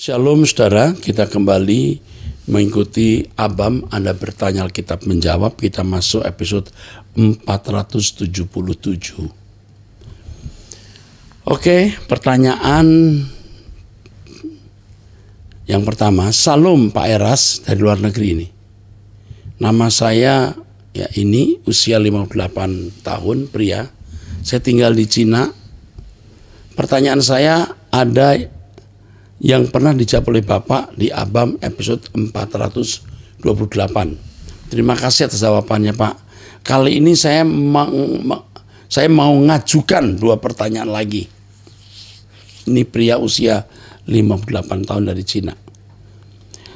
Shalom saudara, kita kembali mengikuti Abam, Anda bertanya Alkitab menjawab. Kita masuk episode 477. Oke, pertanyaan yang pertama. Salam Pak Eras dari luar negeri ini. Nama saya ini usia 58 tahun, pria. Saya tinggal di Cina. Pertanyaan saya, ada yang pernah dijawab oleh Bapak di Abam episode 428. Terima kasih atas jawabannya Pak. Kali ini saya mau ngajukan 2 pertanyaan lagi. Ini pria usia 58 tahun dari Cina.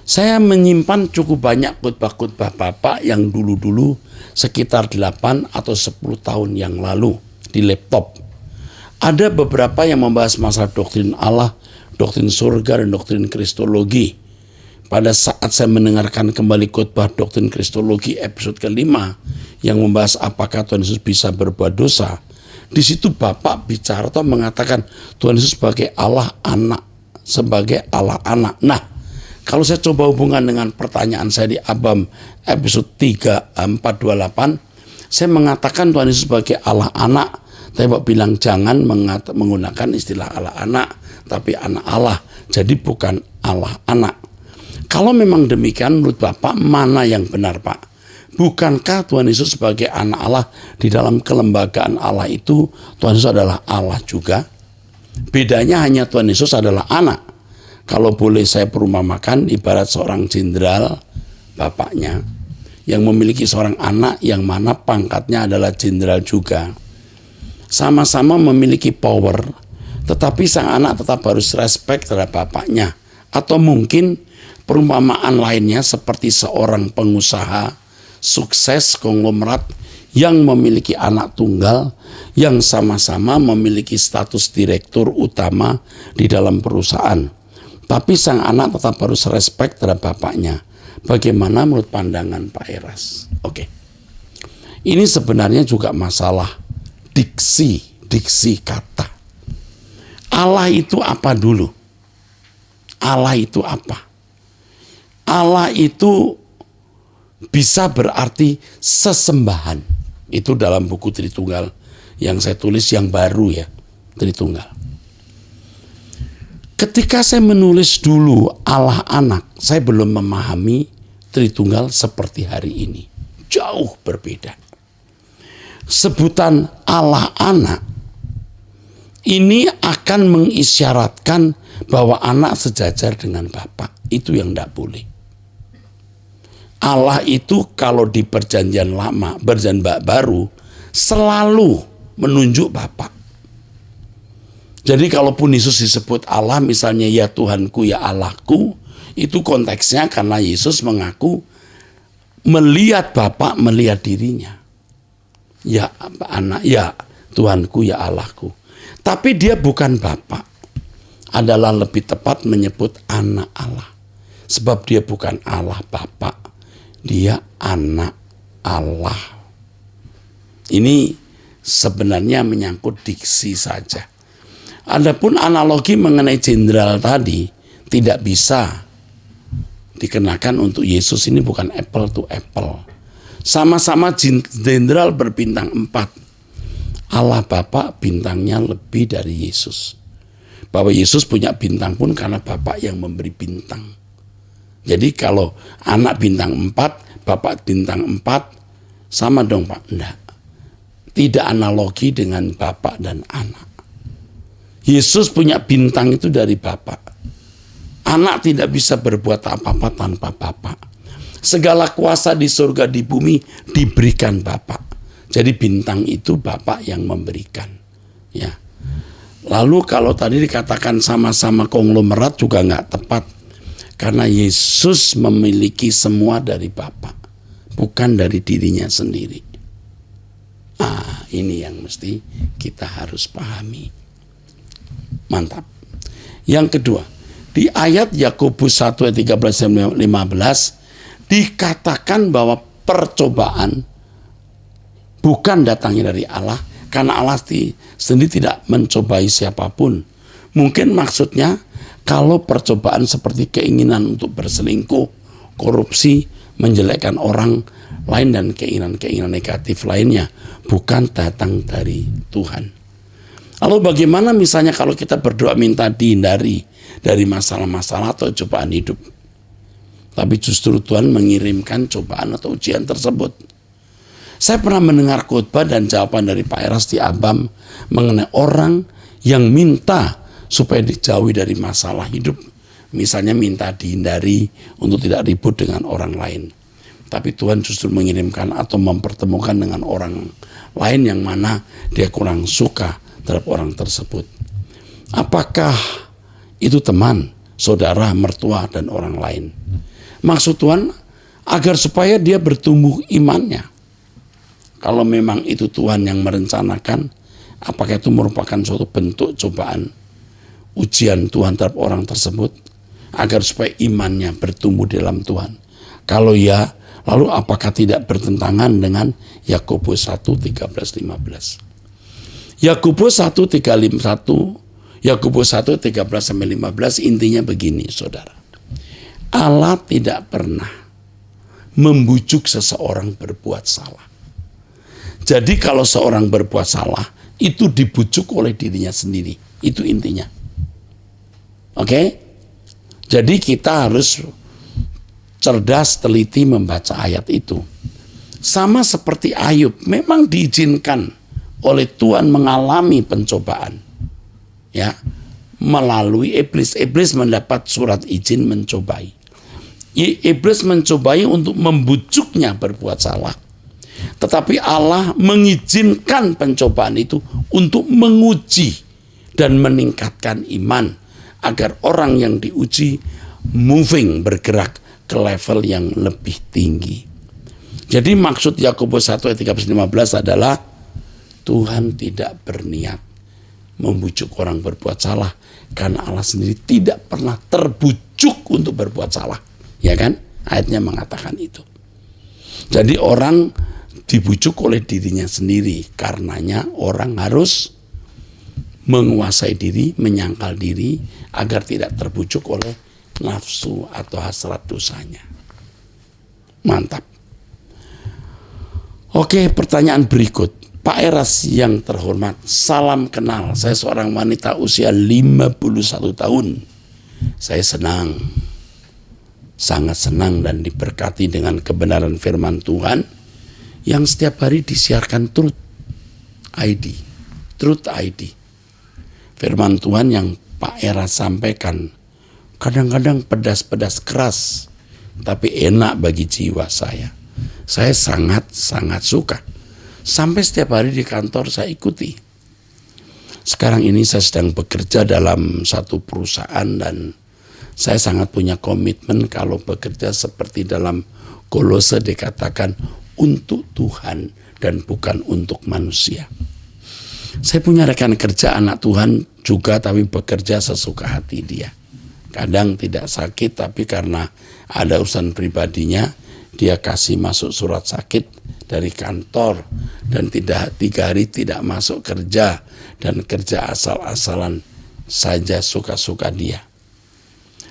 Saya menyimpan cukup banyak khotbah-khotbah Bapak yang dulu-dulu sekitar 8 atau 10 tahun yang lalu di laptop. Ada beberapa yang membahas masalah doktrin Allah, doktrin surga, dan doktrin kristologi. Pada saat saya mendengarkan kembali khotbah doktrin kristologi episode ke-5 yang membahas apakah Tuhan Yesus bisa berbuat dosa, di situ Bapak bicara atau mengatakan Tuhan Yesus sebagai Allah anak, sebagai Allah anak. Nah, kalau saya coba hubungan dengan pertanyaan saya di Abam episode 428, saya mengatakan Tuhan Yesus sebagai Allah anak, tapi Bapak bilang jangan menggunakan istilah Allah anak, tapi anak Allah, jadi bukan Allah anak. Kalau memang demikian, menurut Bapak mana yang benar Pak? Bukankah Tuhan Yesus sebagai anak Allah di dalam kelembagaan Allah itu, Tuhan Yesus adalah Allah juga? Bedanya hanya Tuhan Yesus adalah anak. Kalau boleh saya perumpamakan, ibarat seorang jenderal, bapaknya, yang memiliki seorang anak yang mana pangkatnya adalah jenderal juga. Sama-sama memiliki power, tetapi sang anak tetap harus respect terhadap bapaknya. Atau mungkin perumpamaan lainnya seperti seorang pengusaha sukses konglomerat yang memiliki anak tunggal yang sama-sama memiliki status direktur utama di dalam perusahaan. Tapi sang anak tetap harus respect terhadap bapaknya. Bagaimana menurut pandangan Pak Eras? Oke. Ini sebenarnya juga masalah diksi kata. Allah itu apa dulu? Allah itu apa? Allah itu bisa berarti sesembahan. Itu dalam buku Tritunggal yang saya tulis yang baru ya, Tritunggal. Ketika saya menulis dulu Allah anak, saya belum memahami Tritunggal seperti hari ini. Jauh berbeda. Sebutan Allah anak ini akan mengisyaratkan bahwa anak sejajar dengan Bapa. Itu yang tidak boleh. Allah itu kalau di perjanjian lama, perjanjian baru, selalu menunjuk Bapa. Jadi kalaupun Yesus disebut Allah, misalnya ya Tuhanku, ya Allahku, itu konteksnya karena Yesus mengaku melihat Bapa, melihat dirinya. Ya anak, ya Tuhanku, ya Allahku. Tapi dia bukan Bapa. Adalah lebih tepat menyebut anak Allah. Sebab dia bukan Allah Bapa. Dia anak Allah. Ini sebenarnya menyangkut diksi saja. Adapun analogi mengenai jenderal tadi tidak bisa dikenakan untuk Yesus. Ini bukan apple to apple. Sama-sama jenderal berbintang 4. Allah Bapa bintangnya lebih dari Yesus. Bahwa Yesus punya bintang pun karena Bapa yang memberi bintang. Jadi kalau anak bintang 4, Bapak bintang 4, sama dong Pak? Enggak. Tidak analogi dengan Bapak dan anak. Yesus punya bintang itu dari Bapak. Anak tidak bisa berbuat apa-apa tanpa Bapak. Segala kuasa di surga di bumi diberikan Bapak. Jadi bintang itu Bapak yang memberikan. Ya. Lalu kalau tadi dikatakan sama-sama konglomerat juga nggak tepat. Karena Yesus memiliki semua dari Bapa. Bukan dari dirinya sendiri. Ini yang mesti kita harus pahami. Mantap. Yang kedua, di ayat Yakobus 1 ayat 13-15 dikatakan bahwa percobaan bukan datangnya dari Allah, karena Allah sendiri tidak mencobai siapapun. Mungkin maksudnya Kalau percobaan seperti keinginan untuk berselingkuh, korupsi, menjelekkan orang lain, dan keinginan-keinginan negatif lainnya, bukan datang dari Tuhan. Lalu bagaimana misalnya kalau kita berdoa minta dihindari dari masalah-masalah atau cobaan hidup, tapi justru Tuhan mengirimkan cobaan atau ujian tersebut? Saya pernah mendengar khotbah dan jawaban dari Pak Eras di Abam mengenai orang yang minta supaya dijauhi dari masalah hidup. Misalnya minta dihindari untuk tidak ribut dengan orang lain. Tapi Tuhan justru mengirimkan atau mempertemukan dengan orang lain yang mana dia kurang suka terhadap orang tersebut. Apakah itu teman, saudara, mertua, dan orang lain? Maksud Tuhan agar supaya dia bertumbuh imannya. Kalau memang itu Tuhan yang merencanakan, apakah itu merupakan suatu bentuk cobaan, ujian Tuhan terhadap orang tersebut, agar supaya imannya bertumbuh dalam Tuhan? Kalau ya, lalu apakah tidak bertentangan dengan Yakobus 1:13-15? Yakobus 1:13-15 intinya begini, saudara. Allah tidak pernah membujuk seseorang berbuat salah. Jadi kalau seorang berbuat salah, itu dibujuk oleh dirinya sendiri. Itu intinya. Oke? Jadi kita harus cerdas, teliti membaca ayat itu. Sama seperti Ayub, memang diizinkan oleh Tuhan mengalami pencobaan. Ya, melalui iblis. Iblis mendapat surat izin mencobai. Iblis mencobai untuk membujuknya berbuat salah. Tetapi Allah mengizinkan pencobaan itu untuk menguji dan meningkatkan iman, agar orang yang diuji bergerak ke level yang lebih tinggi. Jadi maksud Yakobus 1:13-15 adalah Tuhan tidak berniat membujuk orang berbuat salah, karena Allah sendiri tidak pernah terbujuk untuk berbuat salah. Ya kan? Ayatnya mengatakan itu. Jadi orang dibujuk oleh dirinya sendiri, karenanya orang harus menguasai diri, menyangkal diri, agar tidak terbujuk oleh nafsu atau hasrat dosanya. Mantap. Oke, pertanyaan berikut. Pak Eras yang terhormat, salam kenal. Saya seorang wanita usia 51 tahun. Saya senang, sangat senang dan diberkati dengan kebenaran firman Tuhan yang setiap hari disiarkan Truth ID. Firman Tuhan yang Pak Eras sampaikan kadang-kadang pedas-pedas keras, tapi enak bagi jiwa saya. Saya sangat suka. Sampai setiap hari di kantor saya ikuti. Sekarang ini saya sedang bekerja dalam satu perusahaan dan saya sangat punya komitmen kalau bekerja seperti dalam Kolose dikatakan untuk Tuhan dan bukan untuk manusia. Saya punya rekan kerja anak Tuhan juga, tapi bekerja sesuka hati dia. Kadang tidak sakit, tapi karena ada urusan pribadinya, dia kasih masuk surat sakit dari kantor dan 3 hari tidak masuk kerja dan kerja asal-asalan saja suka-suka dia.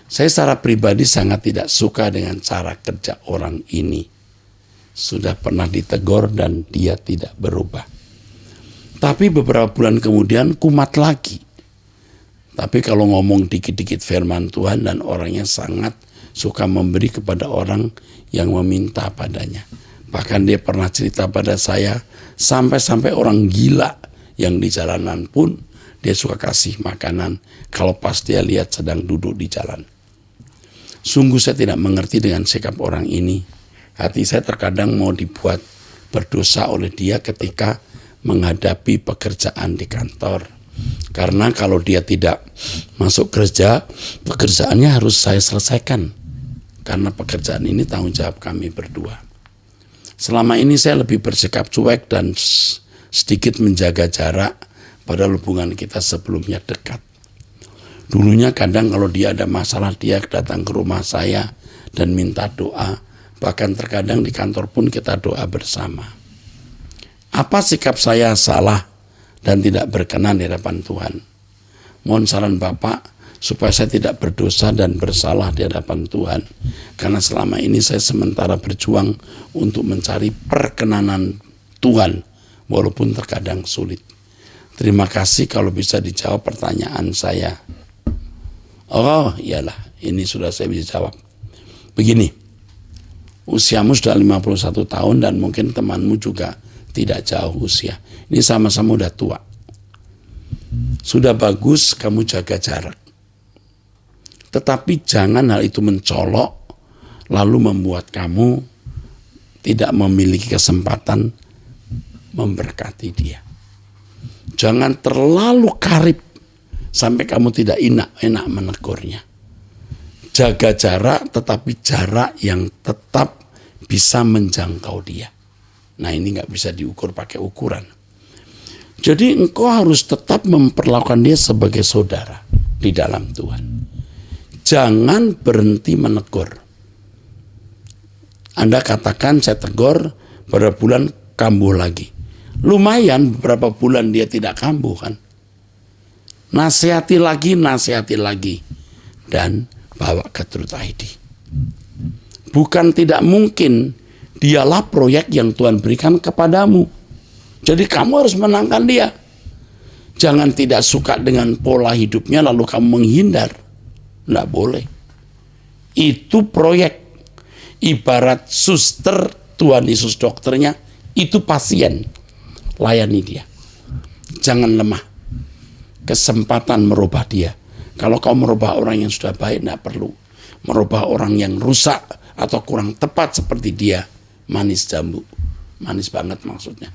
Saya secara pribadi sangat tidak suka dengan cara kerja orang ini. Sudah pernah ditegur dan dia tidak berubah. Tapi beberapa bulan kemudian kumat lagi. Tapi kalau ngomong dikit-dikit firman Tuhan dan orangnya sangat suka memberi kepada orang yang meminta padanya. Bahkan dia pernah cerita pada saya, sampai-sampai orang gila yang di jalanan pun dia suka kasih makanan kalau pas dia lihat sedang duduk di jalan. Sungguh saya tidak mengerti dengan sikap orang ini. Hati saya terkadang mau dibuat berdosa oleh dia ketika menghadapi pekerjaan di kantor. Karena kalau dia tidak masuk kerja, pekerjaannya harus saya selesaikan. Karena pekerjaan ini tanggung jawab kami berdua. Selama ini saya lebih bersikap cuek dan sedikit menjaga jarak, padahal hubungan kita sebelumnya dekat. Dulunya kadang kalau dia ada masalah, dia datang ke rumah saya dan minta doa. Bahkan terkadang di kantor pun kita doa bersama. Apa sikap saya salah dan tidak berkenan di hadapan Tuhan? Mohon saran Bapak supaya saya tidak berdosa dan bersalah di hadapan Tuhan. Karena selama ini saya sementara berjuang untuk mencari perkenanan Tuhan, walaupun terkadang sulit. Terima kasih kalau bisa dijawab pertanyaan saya. Oh iyalah, ini sudah saya bisa jawab. Begini, usiamu sudah 51 tahun dan mungkin temanmu juga tidak jauh usia. Ini sama-sama udah tua. Sudah bagus kamu jaga jarak. Tetapi jangan hal itu mencolok lalu membuat kamu tidak memiliki kesempatan memberkati dia. Jangan terlalu karib sampai kamu tidak enak menegurnya. Jaga jarak, tetapi jarak yang tetap bisa menjangkau dia. Nah, ini nggak bisa diukur pakai ukuran. Jadi engkau harus tetap memperlakukan dia sebagai saudara di dalam Tuhan. Jangan berhenti menegur. Anda katakan saya tegur, beberapa bulan kambuh lagi. Lumayan beberapa bulan dia tidak kambuh kan. Nasihati lagi. Dan bawa ke Truth ID. Bukan tidak mungkin dialah proyek yang Tuhan berikan kepadamu. Jadi kamu harus menangkan dia. Jangan tidak suka dengan pola hidupnya lalu kamu menghindar. Nggak boleh. Itu proyek. Ibarat suster Tuhan Yesus dokternya, itu pasien. Layani dia. Jangan lemah. Kesempatan merubah dia. Kalau kau merubah orang yang sudah baik, tidak perlu. Merubah orang yang rusak atau kurang tepat seperti dia, manis jambu. Manis banget maksudnya.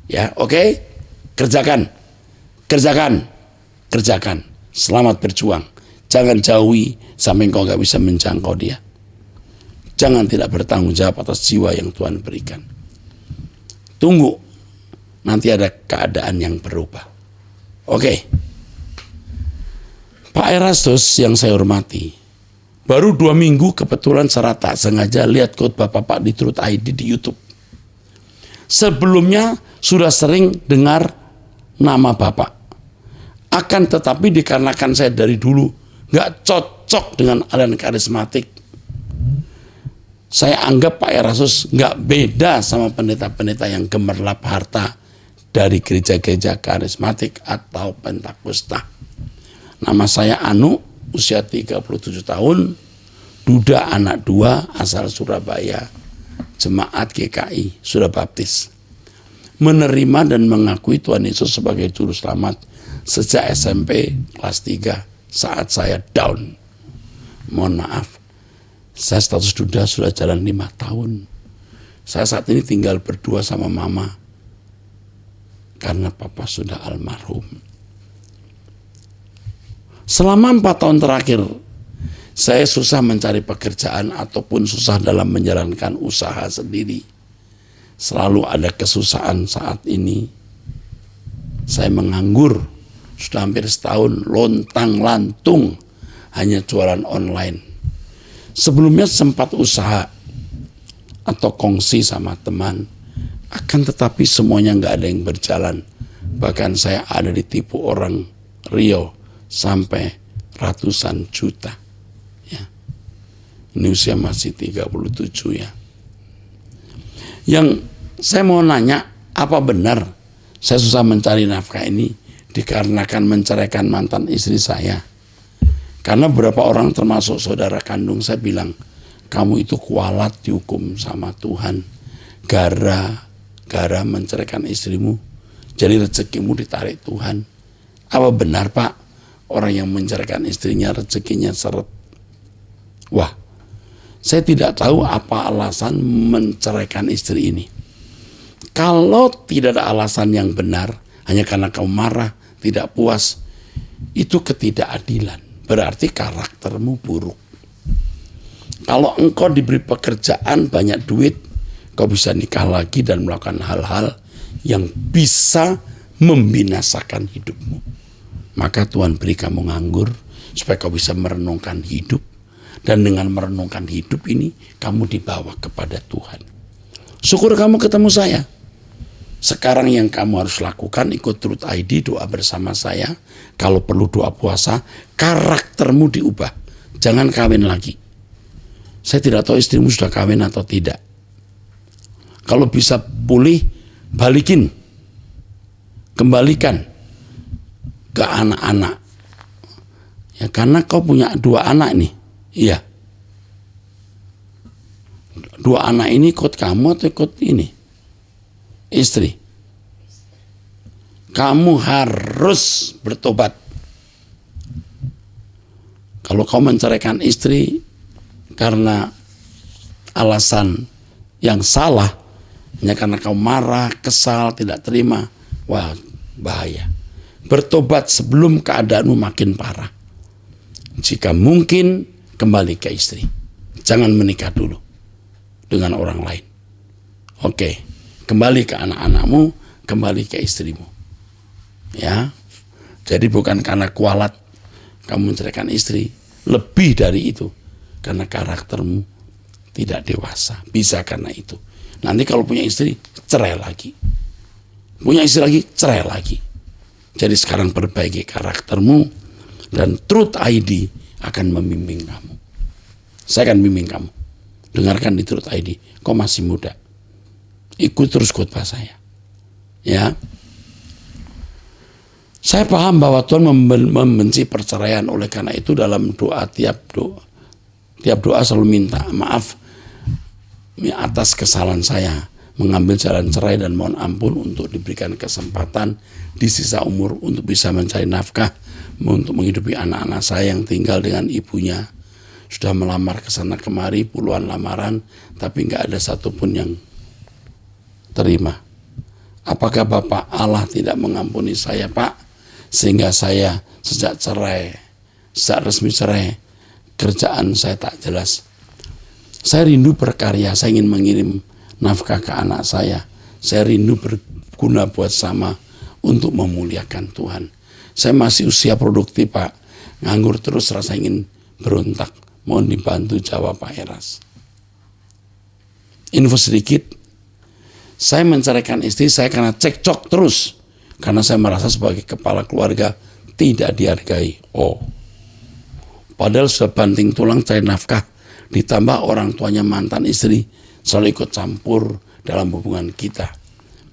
Ya, oke? Kerjakan. Selamat berjuang. Jangan jauhi sampai engkau gak bisa menjangkau dia. Jangan tidak bertanggung jawab atas jiwa yang Tuhan berikan. Tunggu. Nanti ada keadaan yang berubah. Oke. Pak Erastus yang saya hormati, baru 2 minggu kebetulan secara tak sengaja lihat khotbah Bapak di Truth ID di YouTube. Sebelumnya sudah sering dengar nama Bapak. Akan tetapi dikarenakan saya dari dulu gak cocok dengan aliran karismatik, saya anggap Pak Erastus gak beda sama pendeta-pendeta yang gemerlap harta dari gereja-gereja karismatik atau Pentakosta. Nama saya Anu, usia 37 tahun, duda anak 2 asal Surabaya, jemaat GKI, sudah baptis. Menerima dan mengakui Tuhan Yesus sebagai juru selamat sejak SMP kelas 3 saat saya down. Mohon maaf, saya status duda sudah jalan 5 tahun. Saya saat ini tinggal berdua sama mama karena papa sudah almarhum. Selama 4 tahun terakhir, saya susah mencari pekerjaan ataupun susah dalam menjalankan usaha sendiri. Selalu ada kesusahan saat ini. Saya menganggur, sudah hampir setahun, lontang-lantung, hanya jualan online. Sebelumnya sempat usaha atau kongsi sama teman, akan tetapi semuanya nggak ada yang berjalan. Bahkan saya ada ditipu orang Rio sampai ratusan juta. Ya. Ini usia masih 37 ya. Yang saya mau nanya, apa benar saya susah mencari nafkah ini dikarenakan menceraikan mantan istri saya? Karena beberapa orang termasuk saudara kandung saya bilang, kamu itu kualat dihukum sama Tuhan gara menceraikan istrimu, jadi rezekimu ditarik Tuhan. Apa benar Pak, orang yang menceraikan istrinya rezekinya seret? Wah, saya tidak tahu apa alasan menceraikan istri ini. Kalau tidak ada alasan yang benar, hanya karena kamu marah, tidak puas, itu ketidakadilan. Berarti karaktermu buruk. Kalau engkau diberi pekerjaan, banyak duit, kau bisa nikah lagi dan melakukan hal-hal yang bisa membinasakan hidupmu. Maka Tuhan beri kamu nganggur supaya kau bisa merenungkan hidup. Dan dengan merenungkan hidup ini, kamu dibawa kepada Tuhan. Syukur kamu ketemu saya. Sekarang yang kamu harus lakukan, ikut Truth ID, doa bersama saya. Kalau perlu doa puasa, karaktermu diubah. Jangan kawin lagi. Saya tidak tahu istrimu sudah kawin atau tidak. Kalau bisa pulih, balikin. Kembalikan ke anak-anak. Ya, karena kau punya 2 anak nih. Iya. 2 anak ini ikut kamu atau ikut ini? Istri. Kamu harus bertobat. Kalau kau menceraikan istri karena alasan yang salah, hanya karena kau marah, kesal, tidak terima, wah bahaya. Bertobat sebelum keadaanmu makin parah. Jika mungkin, kembali ke istri. Jangan menikah dulu dengan orang lain. Oke, kembali ke anak-anakmu, kembali ke istrimu. Ya, jadi bukan karena kualat kamu menceraikan istri, lebih dari itu, karena karaktermu tidak dewasa. Bisa karena itu. Nanti kalau punya istri, cerai lagi. Punya istri lagi, cerai lagi. Jadi sekarang perbaiki karaktermu, dan Truth ID akan membimbing kamu. Saya akan bimbing kamu. Dengarkan di Truth ID. Kau masih muda. Ikut terus khotbah saya. Ya. Saya paham bahwa Tuhan membenci perceraian. Oleh karena itu dalam tiap doa selalu minta maaf atas kesalahan saya, mengambil jalan cerai, dan mohon ampun untuk diberikan kesempatan di sisa umur untuk bisa mencari nafkah, untuk menghidupi anak-anak saya yang tinggal dengan ibunya. Sudah melamar ke sana kemari, puluhan lamaran, tapi nggak ada satupun yang terima. Apakah Bapak Allah tidak mengampuni saya, Pak? Sehingga saya sejak resmi cerai, kerjaan saya tak jelas. Saya rindu berkarya, saya ingin mengirim nafkah ke anak saya. Saya rindu berguna buat sama untuk memuliakan Tuhan. Saya masih usia produktif, Pak. Nganggur terus, rasa ingin berontak. Mohon dibantu, jawab Pak Eras. Info sedikit, saya menceraikan istri saya karena cekcok terus. Karena saya merasa sebagai kepala keluarga tidak dihargai. Oh, padahal sudah banting tulang cari nafkah. Ditambah orang tuanya mantan istri selalu ikut campur dalam hubungan kita.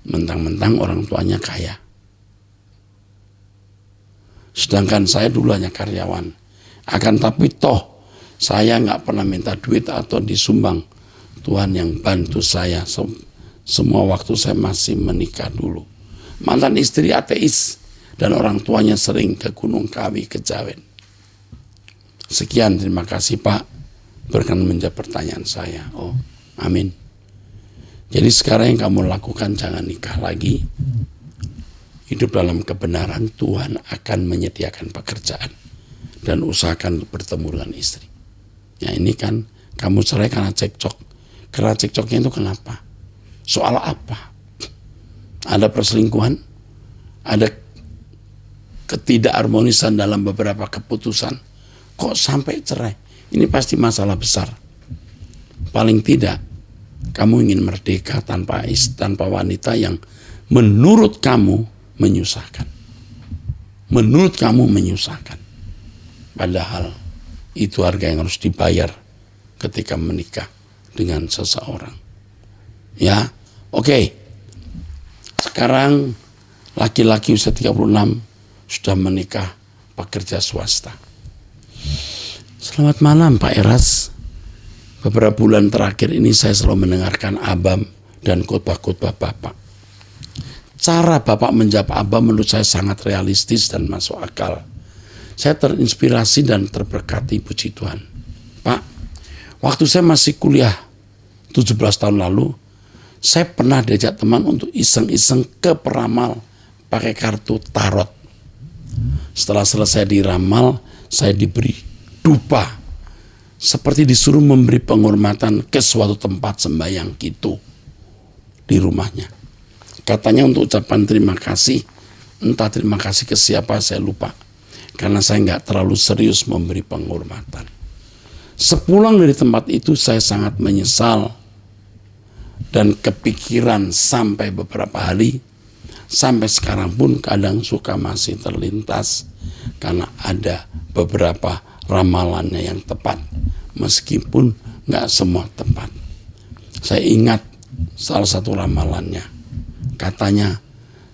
Mentang-mentang orang tuanya kaya. Sedangkan saya dulu hanya karyawan. Akan tapi toh saya nggak pernah minta duit atau disumbang. Tuhan yang bantu saya semua waktu saya masih menikah dulu. Mantan istri ateis dan orang tuanya sering ke Gunung Kawi, Kejawen. Sekian, terima kasih Pak. Berkenan menjawab pertanyaan saya. Oh, amin. Jadi sekarang yang kamu lakukan, jangan nikah lagi. Hidup dalam kebenaran, Tuhan akan menyediakan pekerjaan. Dan usahakan untuk bertemu dengan istri. Ya ini kan, kamu cerai karena cekcok. Karena cekcoknya itu kenapa? Soal apa? Ada perselingkuhan? Ada ketidakharmonisan dalam beberapa keputusan? Kok sampai cerai? Ini pasti masalah besar. Paling tidak, kamu ingin merdeka tanpa wanita yang menurut kamu menyusahkan. Menurut kamu menyusahkan. Padahal itu harga yang harus dibayar ketika menikah dengan seseorang. Ya, oke. Sekarang laki-laki usia 36 sudah menikah, pekerja swasta. Selamat malam Pak Eras. Beberapa bulan terakhir ini saya selalu mendengarkan Abam dan khotbah-khotbah Bapak. Cara Bapak menjawab Abam menurut saya sangat realistis dan masuk akal. Saya terinspirasi dan terberkati, puji Tuhan. Pak, waktu saya masih kuliah 17 tahun lalu, saya pernah diajak teman untuk iseng-iseng ke peramal pakai kartu tarot. Setelah selesai diramal, saya diberi dupa. Seperti disuruh memberi penghormatan ke suatu tempat sembahyang gitu di rumahnya. Katanya untuk ucapan terima kasih, entah terima kasih ke siapa saya lupa. Karena saya nggak terlalu serius memberi penghormatan. Sepulang dari tempat itu saya sangat menyesal. dan kepikiran sampai beberapa hari, sampai sekarang pun kadang suka masih terlintas karena ada beberapa ramalannya yang tepat, meskipun nggak semua tepat. Saya ingat salah satu ramalannya, katanya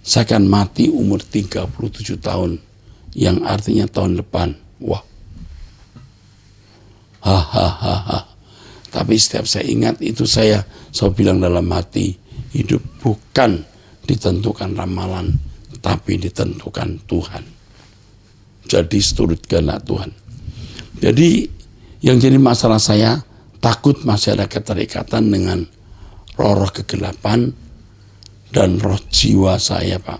saya akan mati umur 37 tahun, yang artinya tahun depan. Wah, hahaha. Tapi setiap saya ingat itu saya bilang dalam hati, hidup bukan ditentukan ramalan, tapi ditentukan Tuhan. Jadi seturut kehendak Tuhan. Jadi yang jadi masalah saya, takut masih ada keterikatan dengan roh-roh kegelapan dan roh jiwa saya, Pak.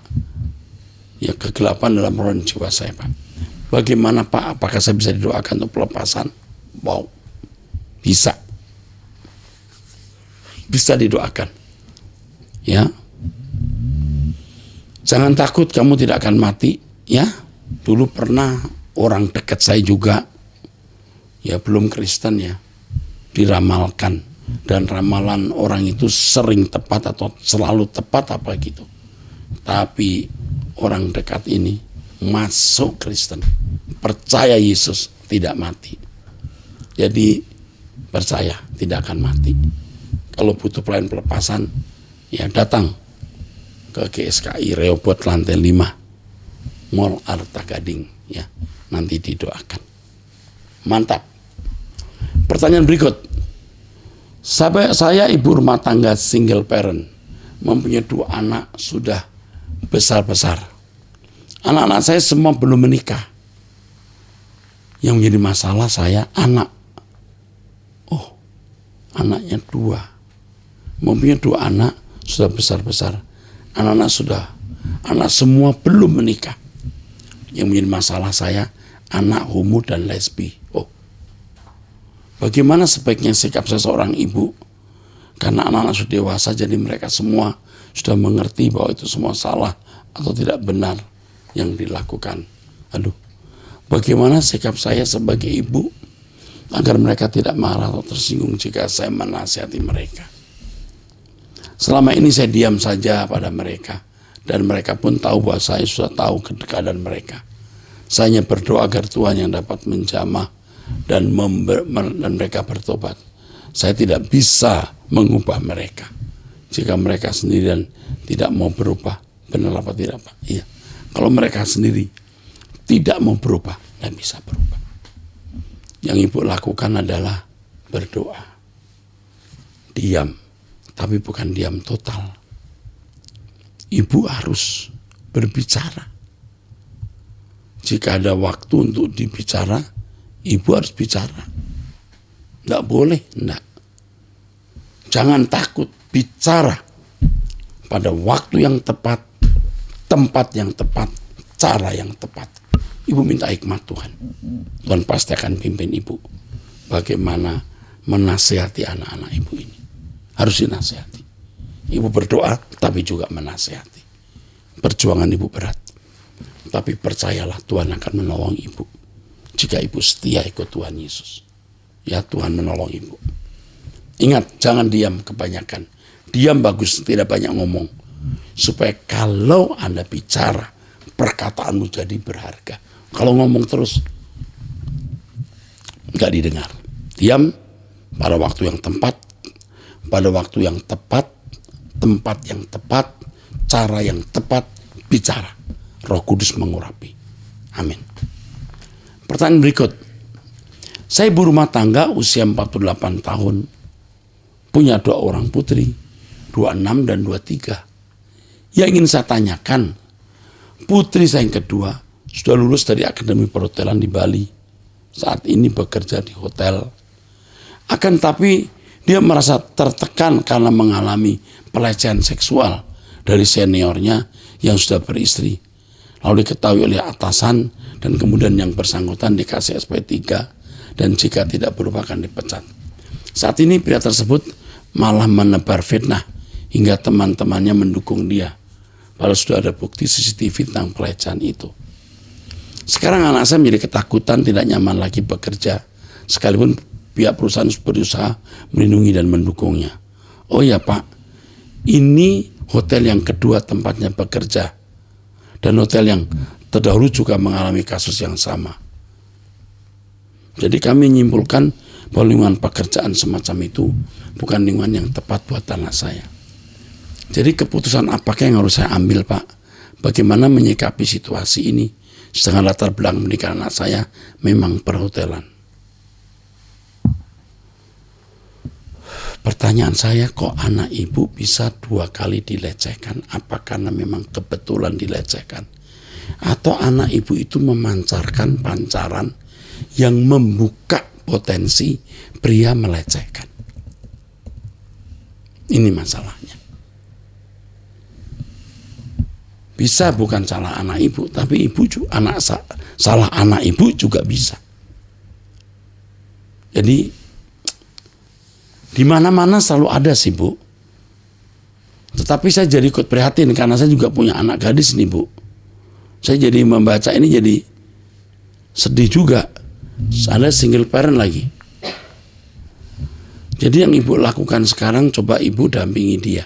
Ya, kegelapan dalam roh dan jiwa saya, Pak. Bagaimana, Pak? Apakah saya bisa didoakan untuk pelepasan? Wow, bisa. Bisa didoakan. Ya. Jangan takut, kamu tidak akan mati. Ya, dulu pernah orang dekat saya juga, ya belum Kristen ya, diramalkan. Dan ramalan orang itu sering tepat atau selalu tepat apa gitu. Tapi orang dekat ini masuk Kristen, percaya Yesus, tidak mati. Jadi percaya tidak akan mati. Kalau butuh pelayanan pelepasan, ya datang ke GSKI Rehoboth lantai 5, Mall Arta Gading, ya. Nanti didoakan. Mantap. Pertanyaan berikut. Saya ibu rumah tangga single parent, mempunyai 2 anak sudah besar-besar. Anak-anak saya semua belum menikah. Yang menjadi masalah saya anak. Oh, anaknya 2. Mempunyai 2 anak sudah besar-besar. Anak semua belum menikah. Yang menjadi masalah saya anak homo dan lesbi. Oh, bagaimana sebaiknya sikap saya seorang ibu? Karena anak-anak sudah dewasa, jadi mereka semua sudah mengerti bahwa itu semua salah atau tidak benar yang dilakukan. Aduh, bagaimana sikap saya sebagai ibu agar mereka tidak marah atau tersinggung jika saya menasihati mereka? Selama ini saya diam saja pada mereka, dan mereka pun tahu bahwa saya sudah tahu kedekatan mereka. Saya hanya berdoa agar Tuhan yang dapat menjamah dan mereka bertobat. Saya tidak bisa mengubah mereka. Jika mereka sendirian tidak mau berubah, benar apa tidak, Pak? Iya. Kalau mereka sendiri tidak mau berubah, tidak bisa berubah. Yang ibu lakukan adalah berdoa. Diam, tapi bukan diam total. Ibu harus berbicara. Jika ada waktu untuk dibicara, ibu harus bicara. Tidak boleh, tidak. Jangan takut, bicara pada waktu yang tepat, tempat yang tepat, cara yang tepat. Ibu minta hikmat Tuhan. Tuhan pasti akan pimpin ibu bagaimana menasihati anak-anak ibu ini. Harus dinasihati. Ibu berdoa, tapi juga menasihati. Perjuangan ibu berat, tapi percayalah Tuhan akan menolong ibu. Jika ibu setia ikut Tuhan Yesus, ya Tuhan menolong ibu. Ingat, jangan diam kebanyakan. Diam bagus, tidak banyak ngomong. Supaya kalau Anda bicara, perkataanmu jadi berharga. Kalau ngomong terus, nggak didengar. Diam pada waktu yang tepat, pada waktu yang tepat, tempat yang tepat, cara yang tepat, bicara. Roh Kudus mengurapi. Amin. Pertanyaan berikut. Saya ibu rumah tangga usia 48 tahun. Punya 2 orang putri, 26 dan 23. Yang ingin saya tanyakan, putri saya yang kedua sudah lulus dari Akademi Perhotelan di Bali. Saat ini bekerja di hotel. Akan tapi dia merasa tertekan karena mengalami pelecehan seksual dari seniornya yang sudah beristri. Lalu diketahui oleh atasan dan kemudian yang bersangkutan dikasih SP3 dan jika tidak berubah akan dipecat. Saat ini pria tersebut malah menebar fitnah hingga teman-temannya mendukung dia. Padahal sudah ada bukti CCTV tentang pelecehan itu. Sekarang anak saya menjadi ketakutan, tidak nyaman lagi bekerja. Sekalipun pihak perusahaan berusaha melindungi dan mendukungnya. Oh ya Pak, Ini hotel yang kedua tempatnya bekerja. Dan hotel yang terdahulu juga mengalami kasus yang sama. Jadi kami menyimpulkan bahwa lingkungan pekerjaan semacam itu bukan lingkungan yang tepat buat anak saya. Jadi keputusan apakah yang harus saya ambil, Pak? Bagaimana menyikapi situasi ini? Setengah latar belakang pernikahan anak saya memang perhotelan. Pertanyaan saya, kok anak ibu bisa 2 kali dilecehkan? Apa karena memang kebetulan dilecehkan? Atau anak ibu itu memancarkan pancaran yang membuka potensi pria melecehkan? Ini masalahnya. Bisa bukan salah anak ibu, tapi ibu juga salah anak ibu juga bisa. Jadi di mana-mana selalu ada sih, Bu. Tetapi saya jadi ikut prihatin karena saya juga punya anak gadis nih, Bu. Saya jadi membaca ini jadi sedih juga. Ada single parent lagi. Jadi yang ibu lakukan sekarang, coba ibu dampingi dia.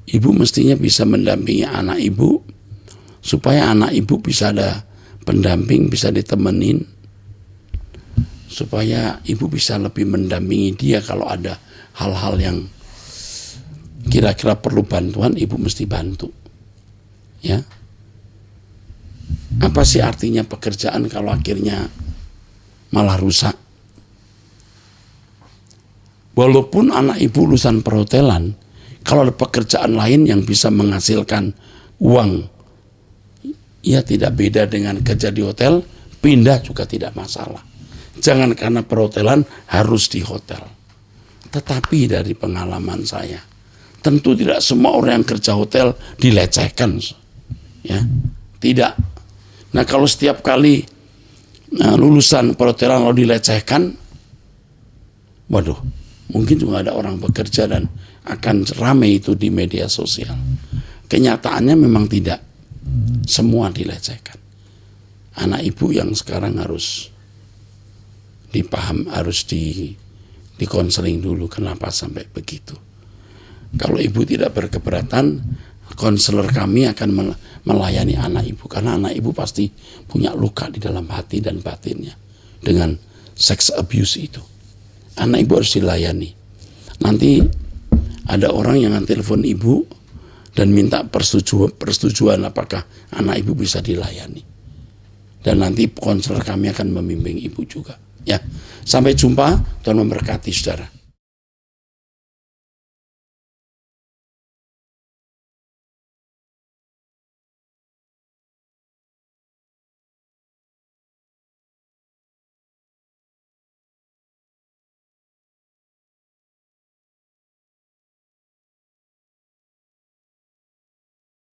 Ibu mestinya bisa mendampingi anak ibu supaya anak ibu bisa ada pendamping, bisa ditemenin, supaya ibu bisa lebih mendampingi dia kalau ada hal-hal yang kira-kira perlu bantuan, ibu mesti bantu. Ya. Apa sih artinya pekerjaan kalau akhirnya malah rusak? Walaupun anak ibu lulusan perhotelan, kalau ada pekerjaan lain yang bisa menghasilkan uang, ya tidak beda dengan kerja di hotel, pindah juga tidak masalah. Jangan karena perhotelan harus di hotel. Tetapi dari pengalaman saya, tentu tidak semua orang yang kerja hotel dilecehkan. Ya, tidak. Nah kalau setiap kali lulusan perhotelan lalu dilecehkan, waduh, mungkin juga ada orang bekerja dan akan ramai itu di media sosial. Kenyataannya memang tidak semua dilecehkan. Anak ibu yang sekarang harus dipaham, harus dikonseling dulu kenapa sampai begitu. Kalau ibu tidak berkeberatan, konselor kami akan melayani anak ibu, karena anak ibu pasti punya luka di dalam hati dan batinnya dengan sex abuse itu. Anak ibu harus dilayani. Nanti ada orang yang telepon ibu dan minta persetujuan apakah anak ibu bisa dilayani. Dan nanti konselor kami akan membimbing ibu juga. Ya, sampai jumpa. Tuhan memberkati saudara.